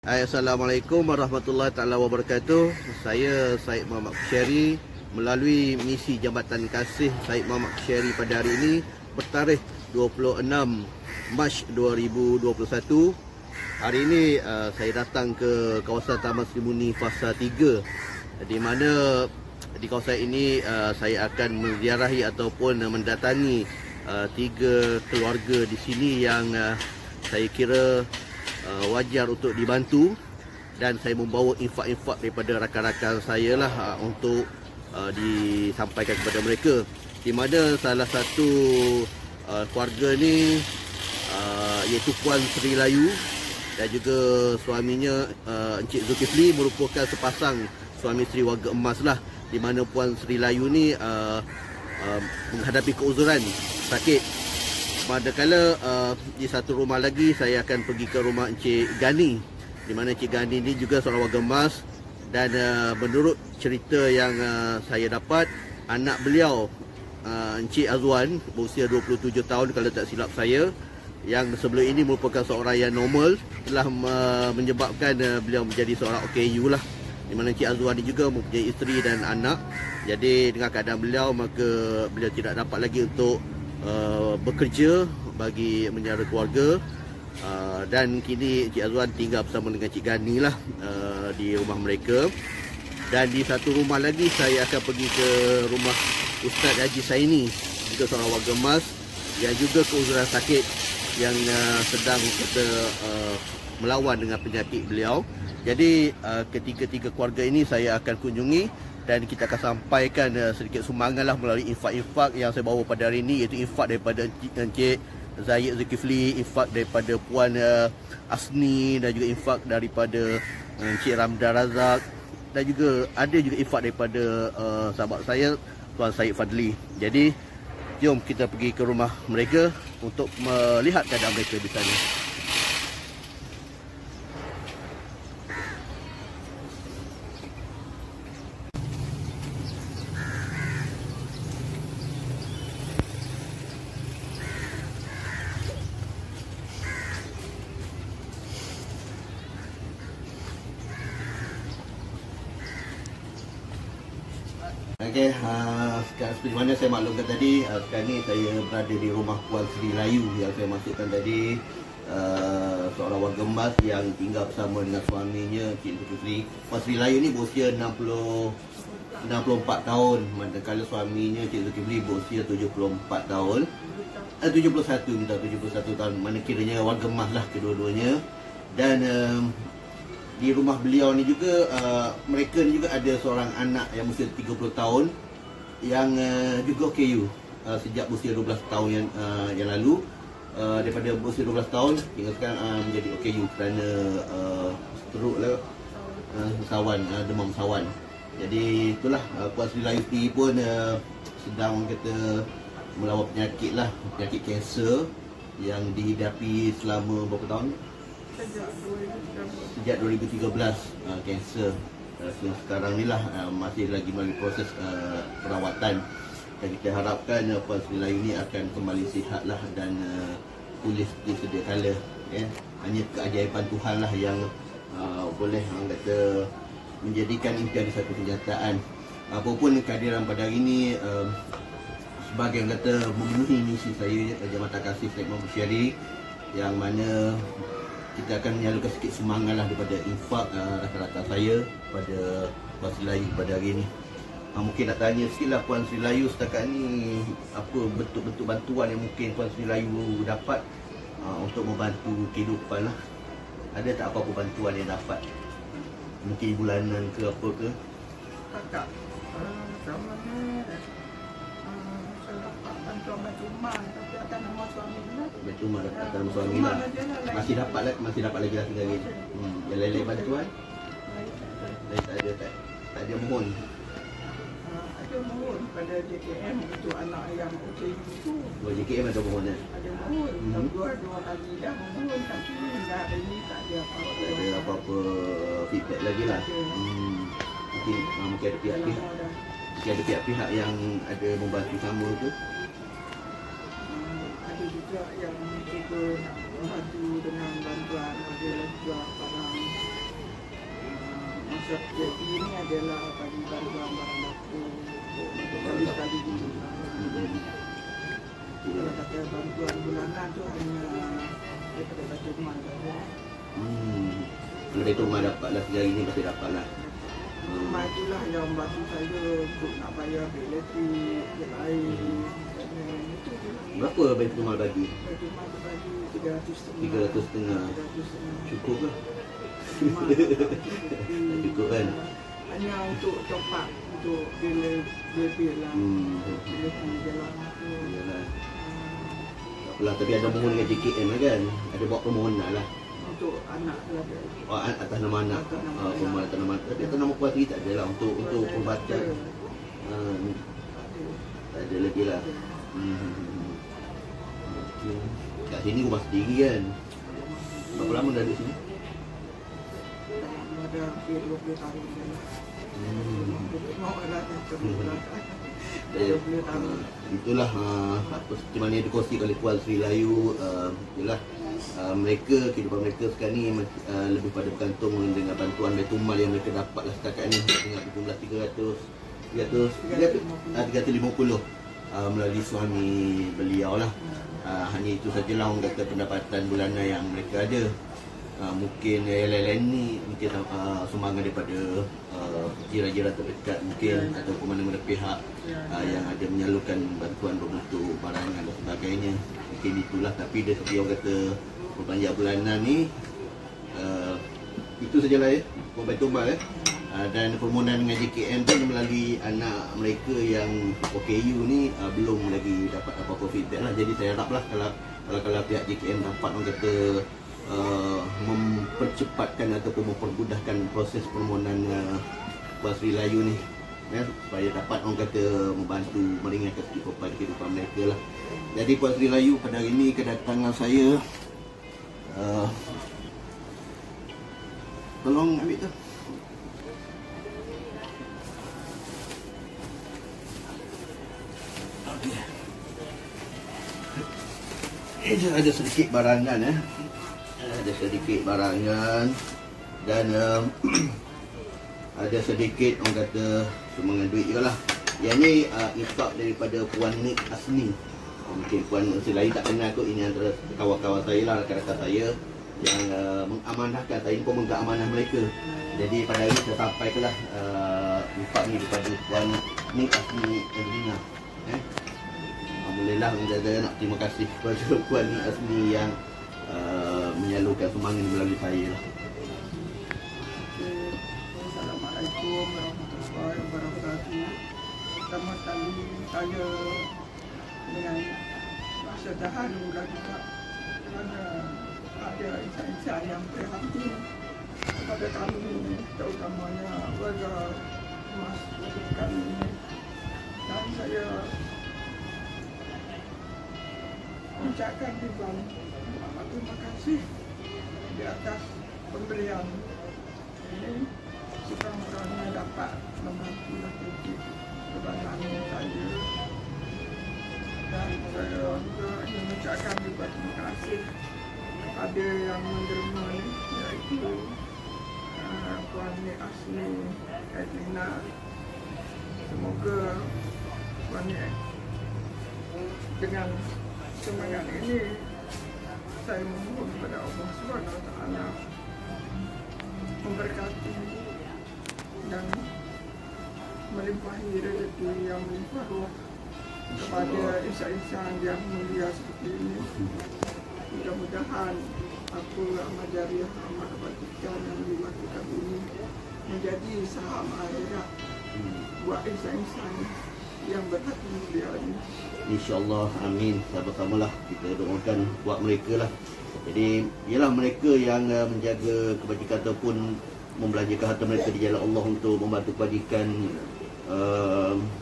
Assalamualaikum warahmatullahi taala wabarakatuh. Saya Syed Muhammad Kushairi melalui misi Jambatan Kasih Syed Muhammad Kushairi pada hari ini bertarikh 26 Mac 2021. Hari ini saya datang ke kawasan Taman Sri Muni Fasa 3, di mana di kawasan ini saya akan menziarahi ataupun mendatangi 3 keluarga di sini yang saya kira wajar untuk dibantu, dan saya membawa infak-infak daripada rakan-rakan saya lah untuk disampaikan kepada mereka, di mana salah satu keluarga ni iaitu Puan Sri Layu dan juga suaminya Encik Zulkifli merupakan sepasang suami isteri warga emas lah, di mana Puan Sri Layu ni menghadapi keuzuran sakit. Manakala di satu rumah lagi saya akan pergi ke rumah Encik Gani, di mana Encik Gani ni juga seorang warga emas, dan menurut cerita yang saya dapat, anak beliau Encik Azwan berusia 27 tahun kalau tak silap saya, yang sebelum ini merupakan seorang yang normal, telah menyebabkan beliau menjadi seorang OKU lah, di mana Encik Azwan ni juga mempunyai isteri dan anak. Jadi dengan keadaan beliau, maka beliau tidak dapat lagi untuk bekerja bagi menyara keluarga, dan kini Encik Azwan tinggal bersama dengan Encik Gani lah di rumah mereka. Dan di satu rumah lagi saya akan pergi ke rumah Ustaz Haji Saini, juga seorang warga emas yang juga keuzuran sakit, yang sedang kita melawan dengan penyakit beliau. Jadi ketiga-tiga keluarga ini saya akan kunjungi, dan kita akan sampaikan sedikit sumbangan lah melalui infak-infak yang saya bawa pada hari ini, iaitu infak daripada Encik Zahid Zulkifli, infak daripada Puan Asni, dan juga infak daripada Encik Ramdan Razak, dan juga ada juga infak daripada sahabat saya Tuan Syed Fadli. Jadi jom kita pergi ke rumah mereka untuk melihat keadaan mereka di sana. Okey, sekarang seperti mana saya maklumkan tadi, sekarang ni saya berada di rumah Puan Sri Layu yang saya masukkan tadi, seorang warga emas yang tinggal bersama dengan suaminya Encik Zulkifli. Puan Sri Layu ni berusia 64 tahun, manakala suaminya Encik Zulkifli berusia 74 tahun. 71 tahun, mana kiranya warga emas lah kedua-duanya. Dan di rumah beliau ni juga, mereka ni juga ada seorang anak yang berusia 30 tahun yang juga OKU sejak berusia 12 tahun yang lalu. Daripada berusia 12 tahun hingga sekarang menjadi OKU kerana stroke lah, sawan, demam sawan. Jadi itulah, Puan Sri Layu sendiri pun sedang kata melawan penyakit lah, penyakit kanser yang dihidapi selama berapa tahun? Sejak 2013, kanser. Sekarang ni lah masih lagi melalui proses perawatan, dan kita harapkan Puan Sri Layu ni akan kembali sihat lah dan pulih di sedia kala. Hanya keajaiban Tuhan lah yang boleh kata menjadikan impian satu kenyataan. Apapun kehadiran pada hari ini sebagai kata memenuhi misi saya Jambatan Kasih Syed Muhammad Kushairi, yang mana kita akan menyalurkan sedikit semangat lah daripada infak rakan-rakan saya pada Puan Sri Layu pada hari ini. Mungkin nak tanya sikit lah, Puan Sri Layu setakat ni apa bentuk-bentuk bantuan yang mungkin Puan Sri Layu dapat untuk membantu kehidupan lah? Ada tak apa-apa bantuan yang dapat? Mungkin bulanan ke apa ke? Tak. Sama ni saya dapat bantuan rumah, tapi atas nama suami lah. Cuma dapat dalam suami lah. Masih dapat lagi lah tinggal ni. Yang lain-lain bantuan? Tak ada mohon. Ada mohon pada JKM untuk anak yang OKU tu. JKM ada mohon kan? Ada mohon. Dua kali dah mohon, tapi hingga hari ni tak ada apa-apa. Tak ada apa-apa feedback lagi lah. Mungkin ada pihak-pihak yang ada membantu sama tu. Ada juga yang cuba nak membantu dengan bantuan, ada jual barang konsep jadi ini adalah bagi bantuan barang dapur untuk kali-kali gitu. Kalau kata bantuan bulanan tu hanya daripada Batu Rumah saja. Kalau dari rumah dapat lah, sehari ni pasti dapat lah. Rumah itulah yang bantu saya untuk nak bayar bil elektrik, bil air. Itu je lah. Berapa Batu Rumah bagi? Batu Rumah tu bagi 300 300.5. Cukup lah. Cukup kan? Hanya untuk top up untuk bil lah. Bil jalan tu. Yalah. Tak apalah, tapi ada mohon dengan JKM lah kan? Ada buat permohonan lah. Untuk anak tu ada. Oh, atas nama anak. Atas nama Permohonan atas nama anak. Tapi atas nama kuasa tak ada lah untuk perubatan. Tak ada lagi lah. Okay. Kat sini rumah sendiri kan? Berapa lama dah di sini? Ada hampir 20 tahun dah. Tengok dah Itulah seperti mana yang dikongsikan oleh Puan Sri Layu. Itulah mereka, kehidupan mereka sekarang ni lebih pada bergantung dengan bantuan Baitul Mal yang mereka dapat lah setakat ni dengan berjumlah 350 melalui suami beliau lah. Hanya itu sajalah orang kata pendapatan bulanan yang mereka ada. Mungkin yang lain-lain ni mungkin sumbangan daripada jiran-jiran terdekat mungkin ataupun mana-mana pihak yang ada menyalurkan bantuan berbentuk barangan dan sebagainya. Mungkin itulah, tapi dari segi orang kata berbelanja bulanan ni itu sajalah Baitul Mal dan permohonan dengan JKM pun melalui anak mereka yang OKU ni belum lagi dapat apa-apa feedback lah. Jadi saya haraplah kalau pihak JKM dapat orang kata mempercepatkan ataupun mempermudahkan proses permohonan Puan Sri Layu ni supaya dapat orang kata membantu meringankan sedikit beban kehidupan mereka lah. Jadi Puan Sri Layu, pada hari ini kedatangan saya tolong ambil tu. Okey. Ada sedikit barangan ada sedikit barangan dan ada sedikit orang kata sumbangan duit juga lah. Yang ni infak daripada Puan Nik Asni. Mungkin Puan Sri Layu tak kenal kot, ini antara kawan-kawan saya lah, rakan-rakan saya yang mengamanahkan, saya pun memegang amanah mereka. Jadi pada hari saya sampaikanlah infak ni daripada Puan Nik Asni Adrina. Alhamdulillah, saya nak terima kasih kepada Puan Nik Asni yang menyalurkan sumbangan melalui saya lah. Assalamualaikum warahmatullahi wabarakatuh. Pertama kali saya dengan rasa terharu dan juga kerana ada insan-insan yang prihatin kepada kami, terutamanya warga Mas kami ini. Dan saya mengucapkan ribuan terima kasih di atas pemberian ini, sekurang-kurangnya dapat membantu sedikit bebanan saya. Dan saya juga ingin mengucapkan juga terima kasih kepada yang menerima ini, iaitu Puan Nik Asni Adrina. Semoga Puan Nik dengan semangat ini, saya memohon kepada Allah SWT memberkati dan melimpahi rezeki yang melimpah ruah kepada insan-insan yang mulia seperti ini. Mudah-mudahan apa amal jariah, amal kebajikan yang dilakukan ini menjadi saham akhirat buat insan-insan yang berhati mulia ini. InsyaAllah, amin. Sama-samalah kita doakan buat mereka lah. Jadi ialah mereka yang menjaga kebajikan ataupun membelanjakan harta mereka di jalan Allah untuk membantu kebajikan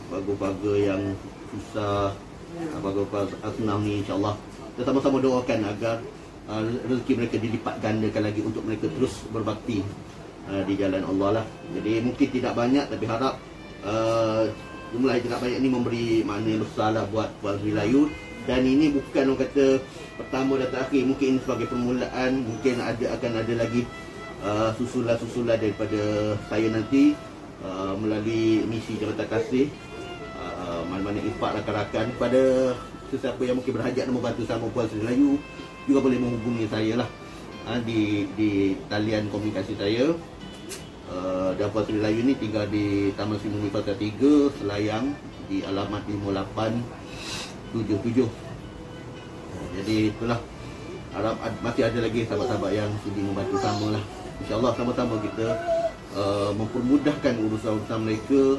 warga-warga yang susah, warga-warga asnaf ni. InsyaAllah kita sama-sama doakan agar rezeki mereka dilipat gandakan lagi untuk mereka terus berbakti di jalan Allah lah. Jadi mungkin tidak banyak, tapi harap jumlah yang tidak banyak ni memberi makna yang besar lah buat Puan Sri Layu. Dan ini bukan orang kata pertama dan terakhir, mungkin ini sebagai permulaan. Mungkin akan ada lagi susulan-susulan daripada saya nanti melalui misi Jabatan Kasih, mana-mana infak rakan-rakan kepada sesiapa yang mungkin berhajat nak membantu sama Puan Seri Melayu juga boleh menghubungi saya lah di talian komunikasi saya. Dan Puan Seri Melayu ni tinggal di Taman Sri Mulyani Fasa 3 Selayang di alamat 5877. Jadi itulah, harap masih ada lagi sahabat-sahabat yang sudi membantu sama lah. InsyaAllah sama-sama kita mempermudahkan urusan-urusan mereka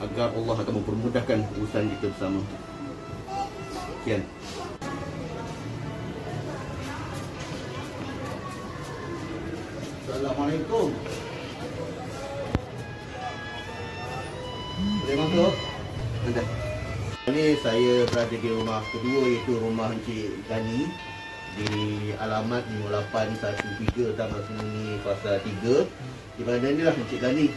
agar Allah akan mempermudahkan urusan kita bersama. Sekian. Assalamualaikum. Boleh masuk? Sudah. Ini saya berada di rumah kedua, iaitu rumah Encik Gani di alamat 5813 Taman Sri Mulyani Fasa 3. Di mana inilah Encik Gani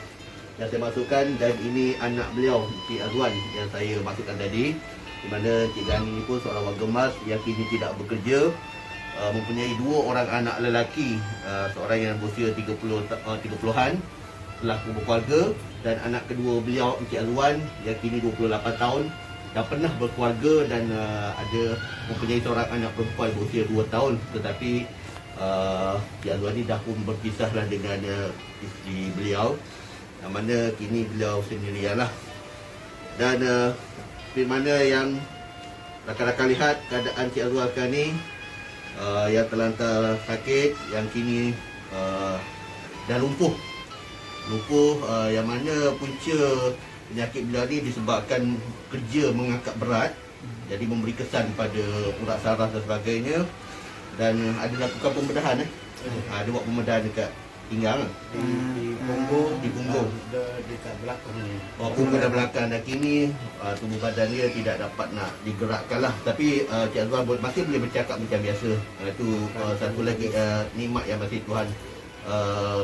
yang saya masukkan, dan ini anak beliau Encik Azwan yang saya masukkan tadi. Di mana Encik Gani ni pun seorang warga emas yang kini tidak bekerja, mempunyai 2 orang anak lelaki, seorang yang berusia 30-an telah berkeluarga, dan anak kedua beliau Encik Azwan yang kini 28 tahun dah pernah berkeluarga dan ada mempunyai seorang anak perempuan berusia 2 tahun. Tetapi Encik Azwan ni dah pun berpisahlah dengan isteri beliau, yang mana kini beliau sendirian lah. Dan di mana yang rakan-rakan lihat keadaan Encik Azwan sekarang ni, yang terlantar sakit, yang kini dah lumpuh, yang mana punca penyakit beliau ni disebabkan kerja mengangkat berat, jadi memberi kesan pada urat saraf dan sebagainya, dan ada lakukan pembedahan. Ada buat pembedahan dekat pinggang, Di punggung. di punggung, Dekat belakang ni. punggung dan belakang, dan kini tubuh badan dia tidak dapat nak digerakkan lah. Tapi Cik Azwan masih boleh bercakap macam biasa. Itu satu lagi nikmat yang masih Tuhan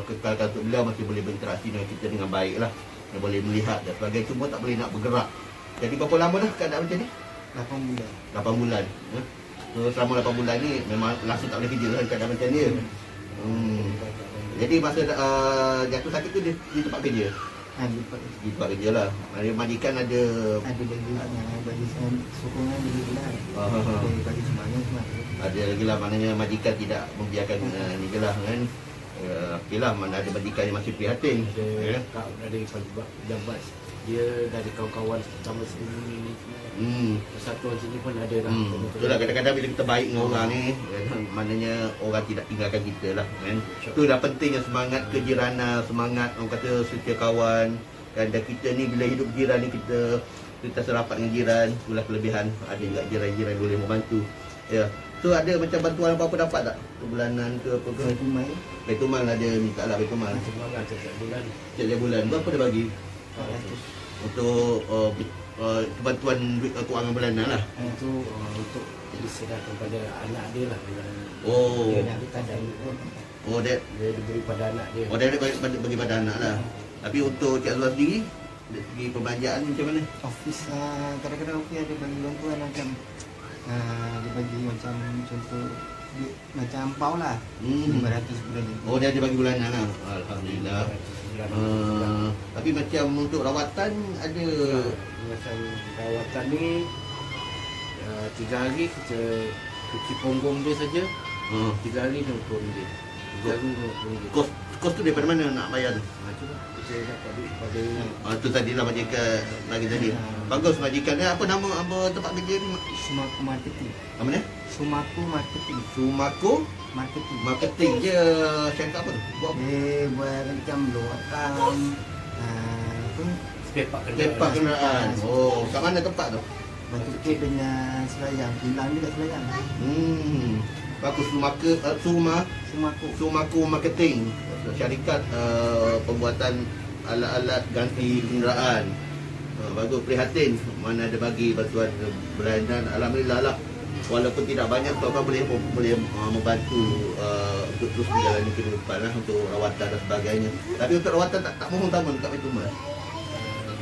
kekalkan untuk beliau, masih boleh berinteraksi dengan kita dengan baik lah, dia boleh melihat dan sebagainya, cuma tak boleh nak bergerak. Jadi berapa lama dah keadaan macam ni? 8 bulan. 8 bulan. So selama 8 bulan ni memang langsung tak boleh kerja lah keadaan macam ni. Jadi masa jatuh sakit tu di tempat kerja? Di tempat kerja lah. Majikan ada bagi sokongan lah. Bagi semangat lah. Ada lagi lah, maknanya majikan tidak membiarkan ni je lah kan. Okey lah, mana ada majikan yang masih prihatin. Dari jabat dia dari kawan-kawan sama sini ni. Persatuan sini pun ada lah. Betul lah, kadang-kadang bila kita baik dengan orang ni, maknanya orang tidak tinggalkan kita lah kan. Itu dah pentingnya semangat kejiranan, semangat orang kata setia kawan. Dan kita ni bila hidup jiran ni kita serapat dengan jiran, itulah kelebihan. Ada juga jiran-jiran boleh membantu. Ya. So ada macam bantuan apa-apa dapat tak? Bulanan ke apa ke? Betumal ada minta lah, Betumal. Setiap bulan. Setiap bulan berapa dia bagi? 400. Untuk bantuan duit kewangan bulanan lah. Itu untuk diserahkan kepada anak dia lah. Oh. Dia nak dikandang pun. Dia diberi pada anak dia. dia bagi pada anak lah. Tapi untuk Cik Azwan sendiri, dari segi perbelanjaan macam mana? Office kadang-kadang office ada bagi bantuan macam dia bagi macam contoh macam ampau lah 500 bulan ni. Dia ada bagi bulanan lah. Alhamdulillah. Tapi macam untuk rawatan ada Macam rawatan ni 3 hari kita cuci punggung dia saja. 3 hari RM60. 3 hari RM60. kos tu daripada mana nak bayar tu? Macam tu kita dapat duit pada Tu tadilah majikan bagi tadi. Bagus majikan dia. Apa nama tempat kerja ni? Sumaku Marketing. Apa ni? Sumaku Marketing. Sumaku Marketing. Marketing je. Cakap apa tu? Buat apa? Dia buat macam loakan apa spare part Tempat kenderaan. Kat mana tempat tu? Batu Kek dengan Selayang. Kilang dia kat Selayang. Bagus. Sumaku Marketing. Syarikat pembuatan alat-alat ganti kenderaan. Bagus, prihatin mana ada bagi bantuan bulanan. Alhamdulillah lah. Walaupun tidak banyak, tuan-tuan boleh membantu untuk terus menjalani kehidupan lah, untuk rawatan dan sebagainya. Tapi untuk rawatan tak mohon tanggung dekat Betumal.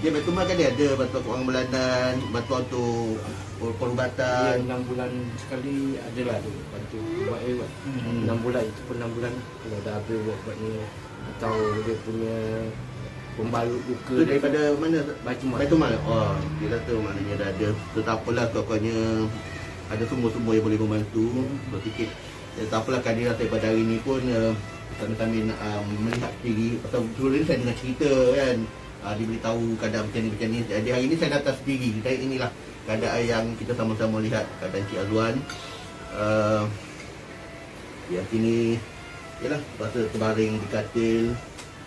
Dia Baitul Mal kan dia ada bantuan keuangan bulanan, bantuan untuk perubatan. 6 bulan sekali adalah tu bantu buat buat. 6 bulan itu pun 6 bulan kalau dah habis buat ni atau dia punya pembalut luka Itu daripada mana? Baitul Mal. Baitul Mal. Oh, dia kata maknanya dah ada. Tak apalah pokoknya ada semua-semua yang boleh membantu berfikir. Tak apalah kehadiran saya pada hari ni pun kami nak melihat sendiri. Pasal dulu ni saya dengar cerita kan, diberitahu keadaan macam ni. Jadi hari ni saya datang sendiri. Dan inilah keadaan yang kita sama-sama lihat keadaan Cik Azwan. Yang sini yalah rasa terbaring di katil.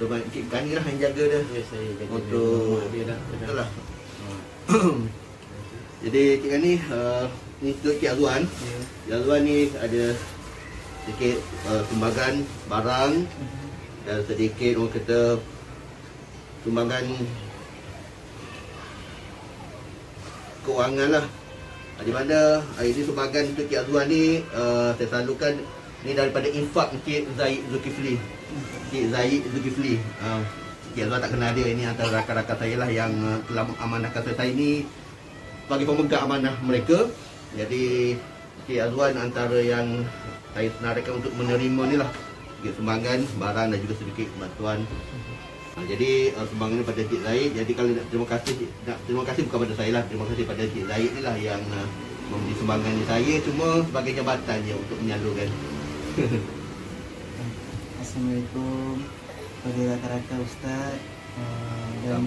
Cik Kani lah yang jaga dia. Ya, saya jaga untuk dia dah. betul lah. Jadi Cik Kani ni untuk Cik Azwan. Cik Azwan ni ada sedikit sumbangan barang dan sedikit orang kata sumbangan keuangan lah. Di mana ini sumbangan untuk Cik Azwan ni saya salurkan ni daripada infak Cik Zaid Zulkifli. Cik Zaid Zulkifli. Cik Azwan tak kenal dia, ini antara rakan-rakan saya lah yang telah mengamanahkan saya ni sebagai pemegang amanah mereka. Jadi Cik Azwan antara yang saya senaraikan untuk menerima ni lah sedikit sumbangan barang dan juga sedikit bantuan. Jadi sumbangan ni pada Cik Zaid. Jadi kalau nak terima kasih bukan pada saya lah, terima kasih pada Cik Zaid ni lah yang memberi sumbangan ni. Saya cuma sebagai jabatan je untuk menyalurkan. Assalamualaikum kepada rakan-rakan Ustaz dan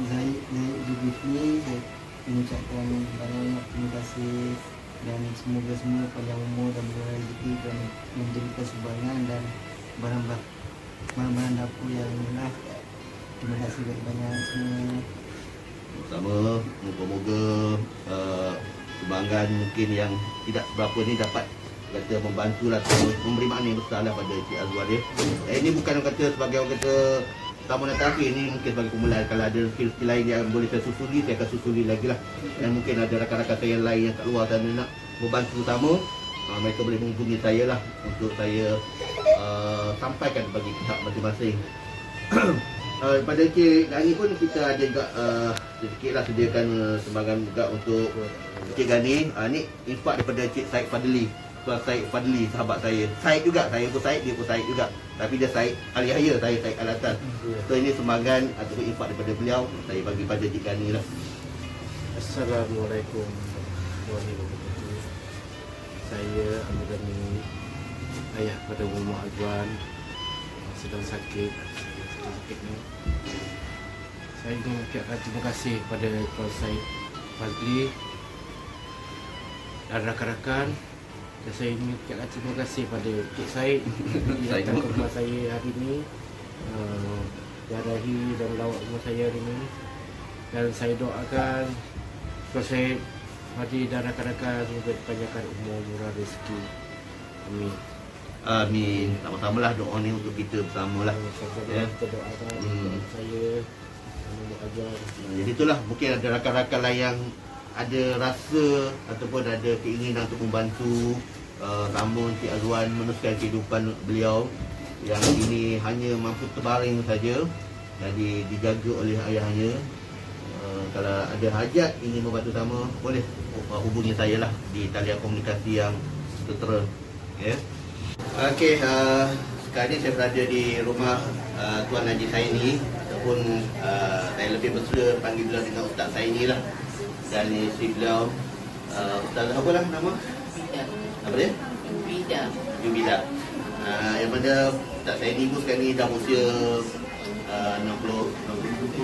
Zaid Zulkifli. Saya mengucapkan banyak terima kasih dan semoga semua panjang umur dan berkah rezeki dan memberikan sumbangan dan barang-barang dapur yang murah. Terima kasih banyak semua. Sama, moga-moga sumbangan mungkin yang tidak berapa ni dapat kata membantu lah, memberi makna yang besar lah pada Cik Azwan dia. Ini bukan orang kata sebagai orang kata tamu dan takhir, ni mungkin sebagai permulaan. Kalau ada skill-skill lain yang boleh saya susuli, saya akan susuli lagi lah. Dan mungkin ada rakan-rakan saya yang lain yang kat luar sana nak membantu sama, mereka boleh menghubungi saya lah untuk saya sampaikan bagi pihak masing-masing. Pada Cik Gani pun kita ada juga sedikit lah sediakan sumbangan juga untuk Cik Gani. Ni infak daripada Cik Said Fadli. Tuan Said Fadli, sahabat saya. Said juga, saya pun Said, dia pun Said juga. Tapi dia Said Al-Yahya, saya Said Al-Hasan. So ini sumbangan ataupun infak daripada beliau, saya bagi pada Cik Gani lah. Assalamualaikum warahmatullahi wabarakatuh. Saya Amir Gani, ayah pada Muhammad Azwan, sedang sakit ni. Saya ingin mengucapkan terima kasih kepada Tuan Said Fadli dan rakan-rakan. Dan saya ingin mengucapkan terima kasih pada Cik Said yang datang ke rumah saya hari ini, diarahi dan melawat rumah saya hari ini. Dan saya doakan Tuan Said Fadli dan rakan-rakan semoga dipanjangkan umur, murah rezeki. Amin. Amin. Sama-sama lah doa ni untuk kita bersama lah. Ya. Kita doakan saya Muhammad Azwan. Jadi itulah, mungkin ada rakan-rakan lain yang ada rasa ataupun ada keinginan untuk membantu sambung Cik Azwan meneruskan kehidupan beliau yang ini hanya mampu terbaring saja, jadi dijaga oleh ayahnya. Kalau ada hajat ingin membantu sama, boleh hubungi saya lah di talian komunikasi yang tertera. Ya. Okey, sekarang ni saya berada di rumah Tuan Haji Saini, ataupun saya lebih bersedia panggil beliau dengan Ustaz Saini lah. Dan isteri beliau Ustaz apa lah nama? Yubida. Apa dia? Yubida. Yubida. Yang mana Ustaz Saini pun sekarang ni dah usia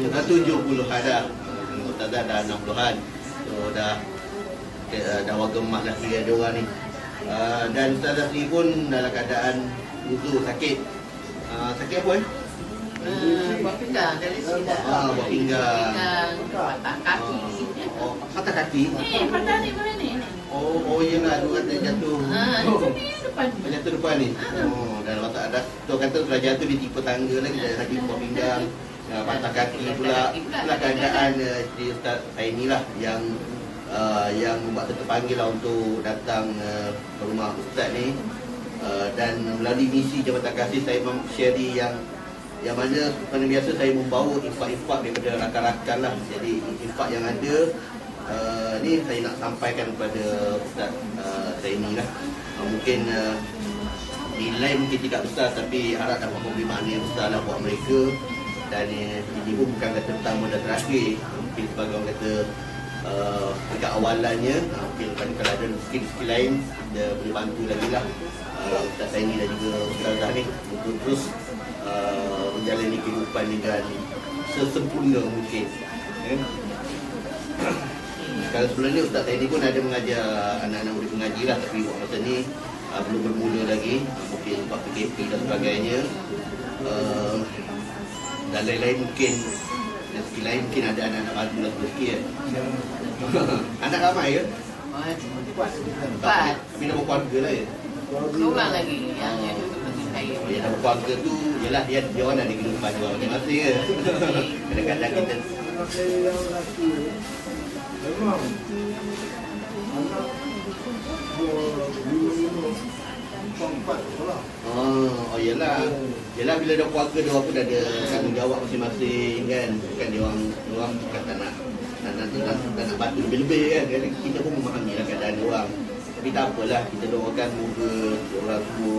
70-an dah. Ustazah dah 60-an. So dah warga emak lah kira dia orang ni. Dan Ustazah sendiri pun dalam keadaan uzur, sakit. Sakit apa Buat pinggang dari sini dah. buat pinggang. Patah kaki. Patah kaki? Patah ni mana ni? Oh iyalah, dia kata jatuh. Ini depan. Jatuh depan ni? Dan waktu ada, tu kata sudah jatuh di tipe tangga lagi, dari sakit buat pinggang. Patah kaki pula. Itulah keadaan isteri Ustaz Saini lah yang membuat saya terpanggil lah untuk datang ke rumah Ustaz ni. Dan melalui misi Jabatan Kasih Said Muhammad Syari yang yang mana seperti biasa saya membawa infak-infak daripada rakan-rakan lah. Jadi infak yang ada ni saya nak sampaikan kepada Ustaz saya ni lah. Mungkin nilai mungkin tidak besar, tapi harap dapat memberi makna yang besar lah buat mereka. Dan ini pun bukan kata pertama dan terakhir, mungkin sebagai orang kata dekat awalannya. Mungkin kalau ada rezeki lain dia boleh bantu lagi lah Ustaz saya ni dan juga Ustazah ni untuk terus menjalani kehidupan dengan sesempurna mungkin. Kalau sebelum ni Ustaz saya ni pun ada mengajar anak-anak murid mengaji lah, tapi buat masa ni belum bermula lagi, mungkin sebab PKP dan sebagainya. Dan lain-lain mungkin rezeki lain, mungkin ada anak-anak baru lah rezeki kan. Anak ramai ke? Empat. Tapi nama keluarga lah ya? Seorang lagi yang duduk dengan saya. Oh, yang nama keluarga tu, yelah dia orang ada kehidupan dia orang masing-masing ke? Kadang-kadang kita yang lelaki memang anak empat sekolah. Oh yelah. Yelah bila dah keluarga dia pun ada tanggungjawab masing-masing kan. Bukan dia orang bukan tak nak bantu lebih-lebih kan. Jadi kita pun memahami lah keadaan dia orang. Tapi tak apalah, kita doakan moga dia orang tu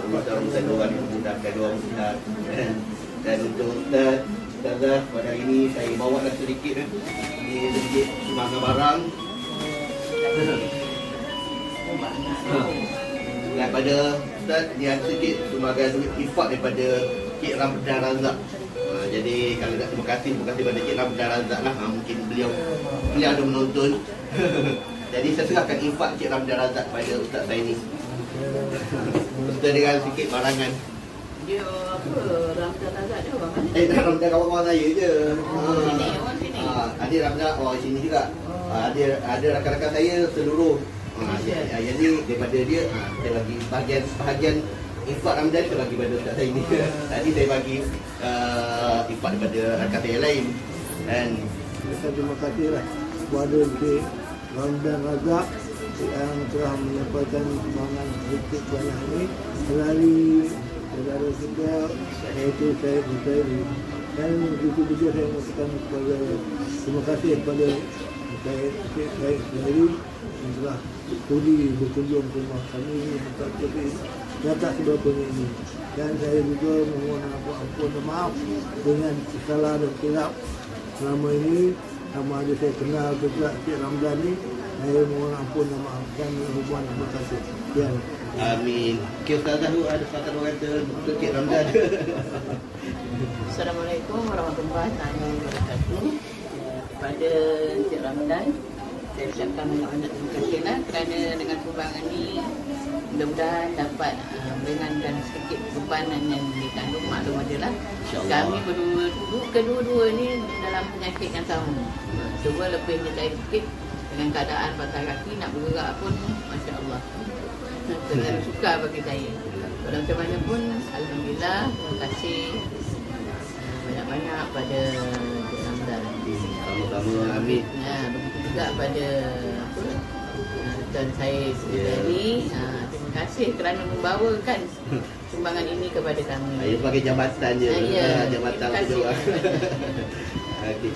urusan dia orang dimudahkan dia orang Ustaz kan. Dan untuk Ustazah pada hari ini saya bawa lah sedikit ni sedikit sumbangan barang. Daripada Ustaz dia ada sedikit sumbangan duit infak daripada Cik Ramdan Razak. Jadi kalau nak terima kasih pada Cik Ramdan Razak lah. Mungkin beliau ada menonton. Jadi saya serahkan infak Cik Ramdan Razak pada Ustaz saya ni. Ustaz dengan sikit barangan. Dia apa? Ramdan Razak dia orang mana? Ramdan kawan-kawan saya je. Sini, orang sini. Ada Ramdan orang sini juga. Ada rakan-rakan saya seluruh. Jadi daripada dia saya bagi bahagian infak Ramadan saya bagi pada Ustaz saya ni. Tadi saya bagi infak daripada rakan saya lain. Dan Terima kasihlah kepada Cik Ramdan Razak yang telah menyampaikan sumbangan sedikit banyak ini melalui saudara kita iaitu saya Bukhari. Dan begitu juga saya mengucapkan kepada terima kasih kepada saya sendiri yang telah sudi berkunjung ke rumah kami untuk seperti datang sebabnya ini. Dan saya juga memohon ampun dan maaf dengan kesalahan dan silap selama ini. Sama ada saya kenal juga Cik Ramdan ni, saya mohon ampun dan maaf dan hubungan terima kasih. Ya. amin. Okay, Ustazah tu ada satu orang kata untuk Cik Ramdan. Assalamualaikum warahmatullahi wabarakatuh. Kepada Cik Ramdan, saya ucapkan banyak-banyak terima kasih lah kerana dengan sumbangan ni mudah-mudahan dapat meringankan sedikit bebanan yang ditanggung. Maklum adalah kami kedua-dua ni dalam penyakit yang sama. Semua lebihnya saya sikit dengan keadaan patah kaki, nak bergerak pun Masya Allah terlalu suka bagi saya. Walau macam mana pun alhamdulillah, terima kasih banyak-banyak pada Cik Ramdan. Sama-sama, amin. Begitu juga pada dan saya sendiri, terima kasih kerana membawakan sumbangan ini kepada kami. Saya sebagai jabatan je. Jabatan tu.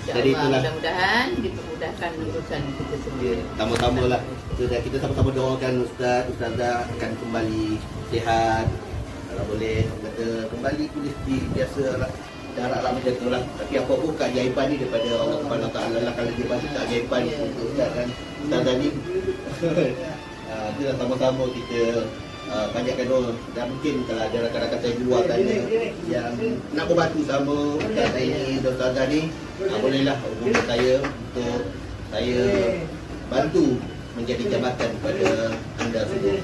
Jadi itulah. Mudah-mudahan dipermudahkan urusan kita sendiri. Sama-sama lah. Kita sama-sama doakan Ustazah akan kembali sihat. Kalau boleh kata kembali pulih seperti biasa lah. Harap-harap macam tu lah. Tapi apa pun keajaiban ni daripada Allah Subhanahu Wa Taala lah. Kalau dia bagi keajaiban untuk Ustaz dan Ustazah ni. Itulah sama-sama kita panjatkan doa. Dan mungkin kalau ada rakan-rakan saya di luar sana yang nak berbantu sama Ustaz saya ni dan Ustazah ni, bolehlah hubungi saya untuk saya bantu menjadi jabatan kepada anda semua.